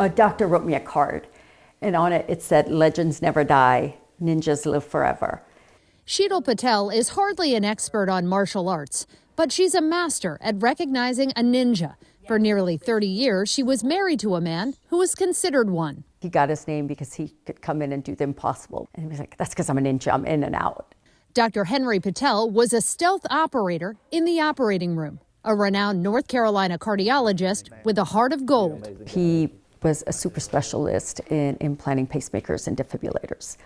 A doctor wrote me a card, and on it said, "Legends never die, ninjas live forever." Sheetal Patel is hardly an expert on martial arts, but she's a master at recognizing a ninja. For nearly 30 years, she was married to a man who was considered one. He got his name because he could come in and do the impossible. And he was like, "That's because I'm a ninja, I'm in and out." Dr. Henry Patel was a stealth operator in the operating room, a renowned North Carolina cardiologist with a heart of gold. He was a super specialist in implanting pacemakers and defibrillators.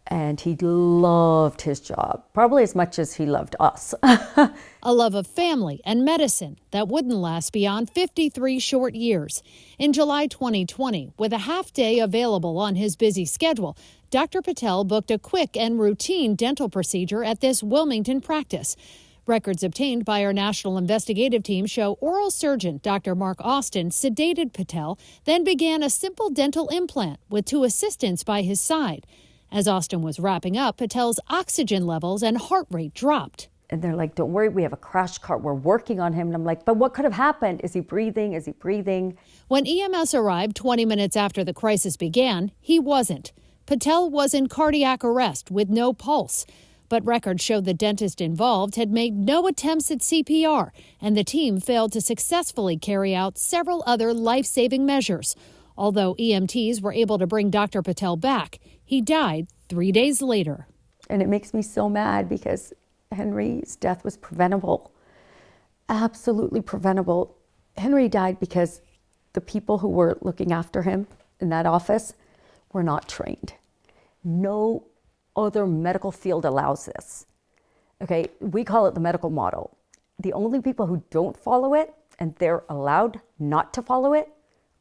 And he loved his job, probably as much as he loved us. A love of family and medicine that wouldn't last beyond 53 short years. In July 2020, with a half day available on his busy schedule, Dr. Patel booked a quick and routine dental procedure at this Wilmington practice. Records obtained by our national investigative team show oral surgeon Dr. Mark Austin sedated Patel, then began a simple dental implant with 2 assistants by his side. As Austin was wrapping up, Patel's oxygen levels and heart rate dropped. And they're like, "Don't worry, we have a crash cart. We're working on him." And I'm like, "But what could have happened? Is he breathing? Is he breathing?" When EMS arrived 20 minutes after the crisis began, he wasn't. Patel was in cardiac arrest with no pulse. But records showed the dentist involved had made no attempts at CPR, and the team failed to successfully carry out several other life-saving measures. Although EMTs were able to bring Dr. Patel back, he died 3 days later. And it makes me so mad because Henry's death was preventable, absolutely preventable. Henry died because the people who were looking after him in that office were not trained. No other medical field allows this. Okay, we call it the medical model. The only people who don't follow it, and they're allowed not to follow it,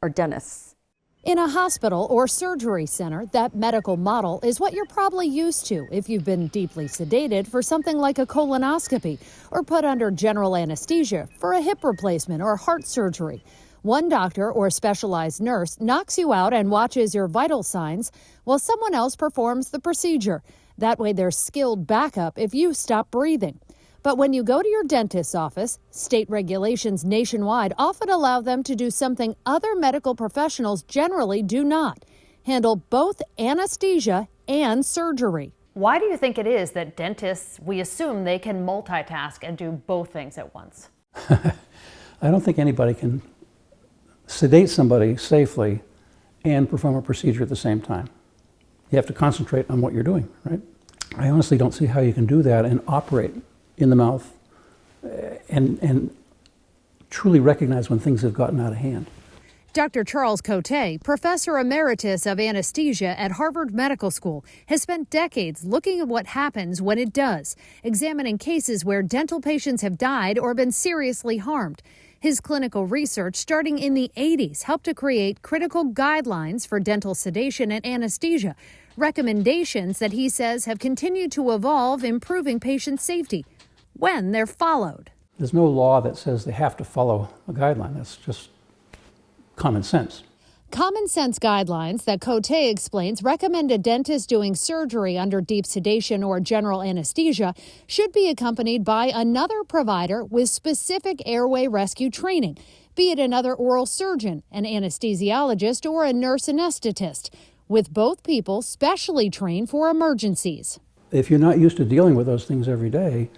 are dentists. In a hospital or surgery center, that medical model is what you're probably used to if you've been deeply sedated for something like a colonoscopy or put under general anesthesia for a hip replacement or heart surgery. One doctor or specialized nurse knocks you out and watches your vital signs while someone else performs the procedure. That way there's skilled backup if you stop breathing. But when you go to your dentist's office, state regulations nationwide often allow them to do something other medical professionals generally do not: handle both anesthesia and surgery. Why do you think it is that dentists, we assume they can multitask and do both things at once? I don't think anybody can sedate somebody safely and perform a procedure at the same time. You have to concentrate on what you're doing, right? I honestly don't see how you can do that and operate in the mouth and truly recognize when things have gotten out of hand. Dr. Charles Cote, professor emeritus of anesthesia at Harvard Medical School, has spent decades looking at what happens when it does, examining cases where dental patients have died or been seriously harmed. His clinical research, starting in the 80s, helped to create critical guidelines for dental sedation and anesthesia, recommendations that he says have continued to evolve, improving patient safety when they're followed. There's no law that says they have to follow a guideline. That's just common sense. Common sense guidelines that Cote explains recommend a dentist doing surgery under deep sedation or general anesthesia should be accompanied by another provider with specific airway rescue training, be it another oral surgeon, an anesthesiologist, or a nurse anesthetist, with both people specially trained for emergencies. If you're not used to dealing with those things every day,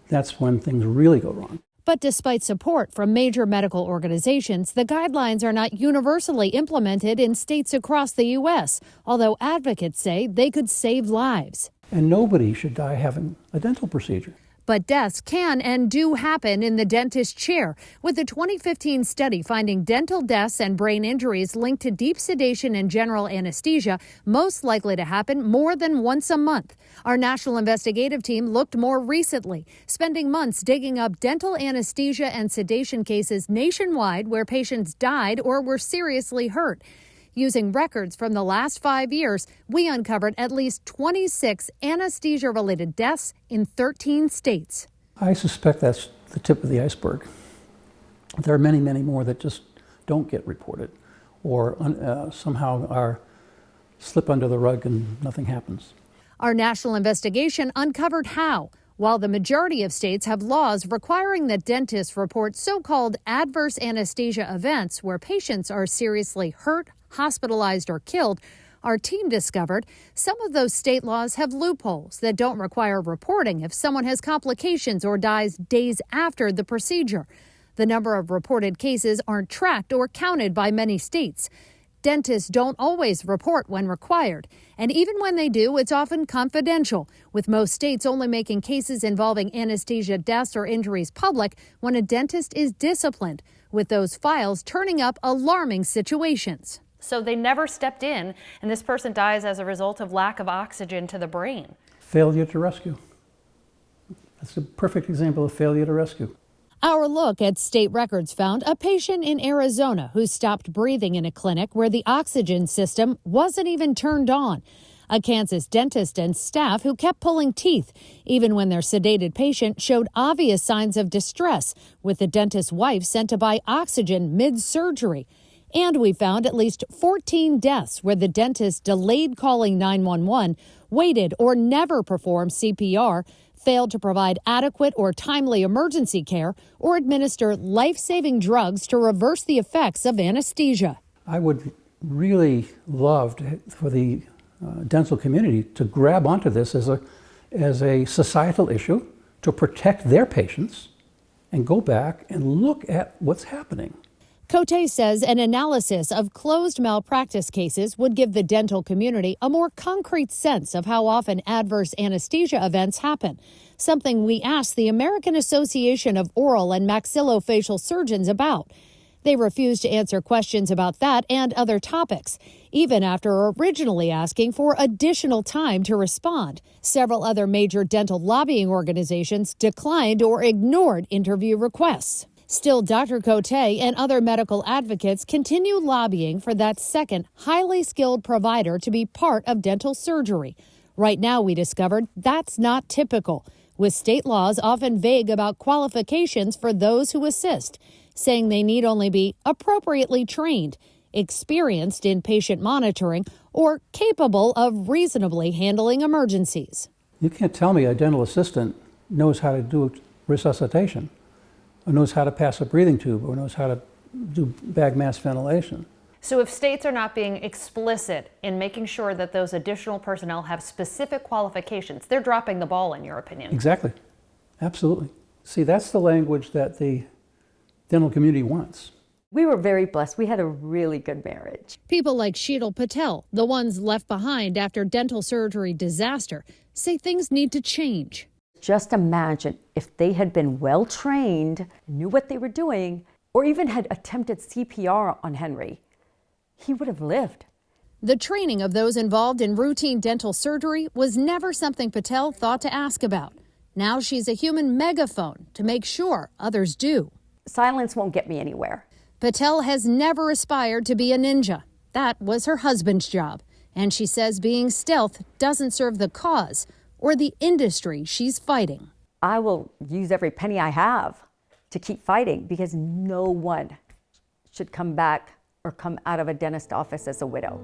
that's when things really go wrong. But despite support from major medical organizations, the guidelines are not universally implemented in states across the U.S., although advocates say they could save lives. And nobody should die having a dental procedure. But deaths can and do happen in the dentist chair, with a 2015 study finding dental deaths and brain injuries linked to deep sedation and general anesthesia most likely to happen more than once a month. Our national investigative team looked more recently, spending months digging up dental anesthesia and sedation cases nationwide where patients died or were seriously hurt. Using records from the last 5 years, we uncovered at least 26 anesthesia-related deaths in 13 states. I suspect that's the tip of the iceberg. There are many, many more that just don't get reported or somehow slip under the rug and nothing happens. Our national investigation uncovered how. While the majority of states have laws requiring that dentists report so-called adverse anesthesia events where patients are seriously hurt, hospitalized, or killed, our team discovered some of those state laws have loopholes that don't require reporting if someone has complications or dies days after the procedure. The number of reported cases aren't tracked or counted by many states. Dentists don't always report when required, and even when they do, it's often confidential, with most states only making cases involving anesthesia deaths or injuries public when a dentist is disciplined, with those files turning up alarming situations. So they never stepped in, and this person dies as a result of lack of oxygen to the brain. Failure to rescue. That's a perfect example of failure to rescue. Our look at state records found a patient in Arizona who stopped breathing in a clinic where the oxygen system wasn't even turned on. A Kansas dentist and staff who kept pulling teeth, even when their sedated patient showed obvious signs of distress, with the dentist's wife sent to buy oxygen mid-surgery. And we found at least 14 deaths where the dentist delayed calling 911, waited or never performed CPR, failed to provide adequate or timely emergency care, or administer life-saving drugs to reverse the effects of anesthesia. I would really love for the dental community to grab onto this as a societal issue to protect their patients and go back and look at what's happening. Cote says an analysis of closed malpractice cases would give the dental community a more concrete sense of how often adverse anesthesia events happen, something we asked the American Association of Oral and Maxillofacial Surgeons about. They refused to answer questions about that and other topics, even after originally asking for additional time to respond. Several other major dental lobbying organizations declined or ignored interview requests. Still, Dr. Cote and other medical advocates continue lobbying for that second highly skilled provider to be part of dental surgery. Right now, we discovered that's not typical, with state laws often vague about qualifications for those who assist, saying they need only be appropriately trained, experienced in patient monitoring, or capable of reasonably handling emergencies. You can't tell me a dental assistant knows how to do resuscitation, or knows how to pass a breathing tube, or knows how to do bag mask ventilation. So if states are not being explicit in making sure that those additional personnel have specific qualifications, they're dropping the ball, in your opinion. Exactly. Absolutely. See, that's the language that the dental community wants. We were very blessed. We had a really good marriage. People like Sheetal Patel, the ones left behind after dental surgery disaster, say things need to change. Just imagine if they had been well trained, knew what they were doing, or even had attempted CPR on Henry, he would have lived. The training of those involved in routine dental surgery was never something Patel thought to ask about. Now she's a human megaphone to make sure others do. Silence won't get me anywhere. Patel has never aspired to be a ninja. That was her husband's job. And she says being stealth doesn't serve the cause or the industry she's fighting. I will use every penny I have to keep fighting, because no one should come back or come out of a dentist office as a widow.